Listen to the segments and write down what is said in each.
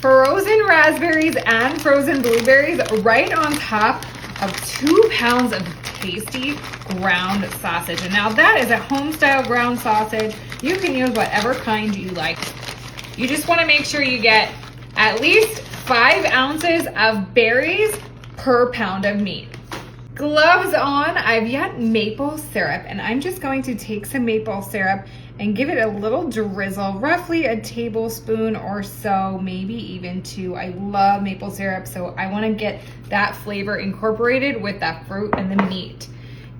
frozen raspberries and frozen blueberries right on top of 2 pounds of tasty ground sausage. And now that is a home style ground sausage. You can use whatever kind you like. You just want to make sure you get at least 5 ounces of berries per pound of meat. Gloves on, I've got maple syrup, and I'm just going to take some maple syrup and give it a little drizzle, roughly a tablespoon or so, maybe even 2. I love maple syrup, so I want to get that flavor incorporated with that fruit and the meat.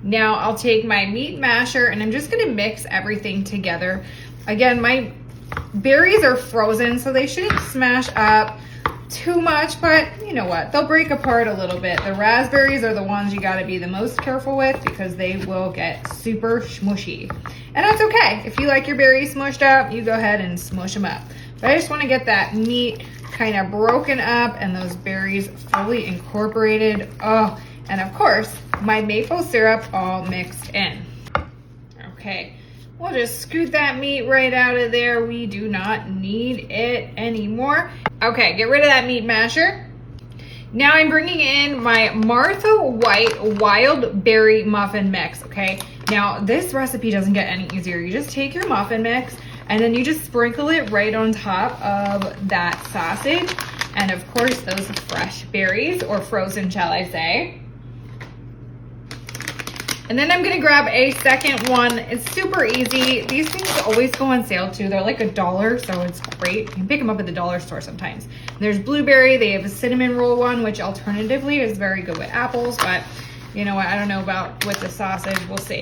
Now I'll take my meat masher and I'm just going to mix everything together. Again, my berries are frozen, so they shouldn't smash up too much, but you know what? They'll break apart a little bit. The raspberries are the ones you got to be the most careful with because they will get super smushy. And that's okay. If you like your berries smushed up, you go ahead and smush them up. But I just want to get that meat kind of broken up and those berries fully incorporated. Oh, and of course, my maple syrup all mixed in. Okay. We'll just scoot that meat right out of there. We do not need it anymore. Okay, get rid of that meat masher. Now I'm bringing in my Martha White Wild Berry Muffin Mix, okay? Now this recipe doesn't get any easier. You just take your muffin mix and then you just sprinkle it right on top of that sausage. And of course, those fresh berries, or frozen, shall I say. And then I'm gonna grab a second one. It's super easy. These things always go on sale too. They're like $1, so it's great. You can pick them up at the dollar store sometimes. There's blueberry. They have a cinnamon roll one, which alternatively is very good with apples, but you know what? I don't know about with the sausage. We'll see.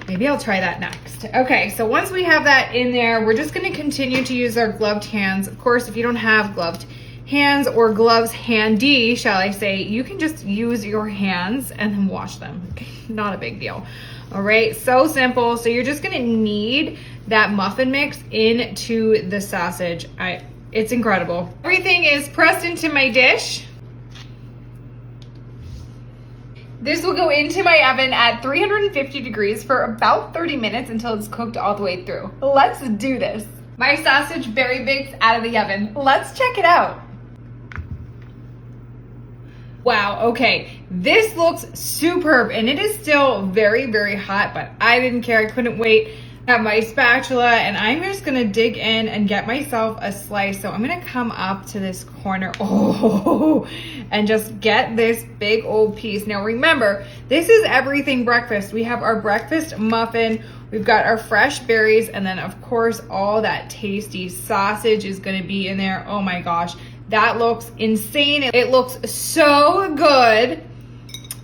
Maybe I'll try that next. Okay, so once we have that in there, we're just gonna continue to use our gloved hands. Of course, if you don't have gloved hands or gloves handy, shall I say, you can just use your hands and then wash them. Not a big deal. All right, so simple. So you're just gonna knead that muffin mix into the sausage. It's incredible. Everything is pressed into my dish. This will go into my oven at 350 degrees for about 30 minutes until it's cooked all the way through. Let's do this. My sausage berry bakes out of the oven. Let's check it out. Wow, okay, this looks superb and it is still very, very hot, but I didn't care. I couldn't wait. I have my spatula and I'm just gonna dig in and get myself a slice. So I'm gonna come up to this corner, and just get this big old piece. Now remember, this is everything breakfast. We have our breakfast muffin, we've got our fresh berries, and then of course all that tasty sausage is gonna be in there. Oh my gosh. That looks insane. It looks so good.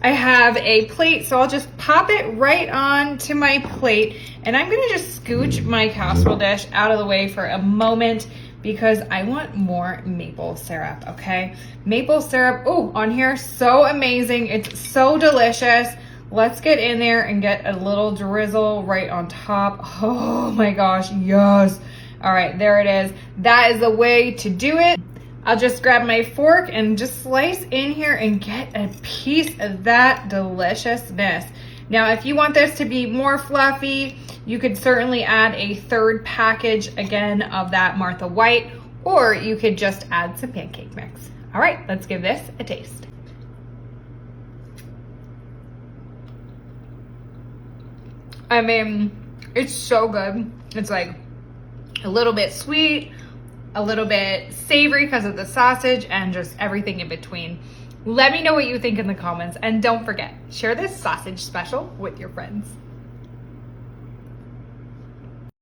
I have a plate, so I'll just pop it right onto my plate. And I'm gonna just scooch my casserole dish out of the way for a moment because I want more maple syrup, okay? Maple syrup, on here, so amazing. It's so delicious. Let's get in there and get a little drizzle right on top. Oh my gosh, yes. All right, there it is. That is the way to do it. I'll just grab my fork and just slice in here and get a piece of that deliciousness. Now, if you want this to be more fluffy, you could certainly add a third package again of that Martha White, or you could just add some pancake mix. All right, let's give this a taste. I mean, it's so good. It's like a little bit sweet, a little bit savory because of the sausage, and just everything in between. Let me know what you think in the comments, and don't forget, share this sausage special with your friends.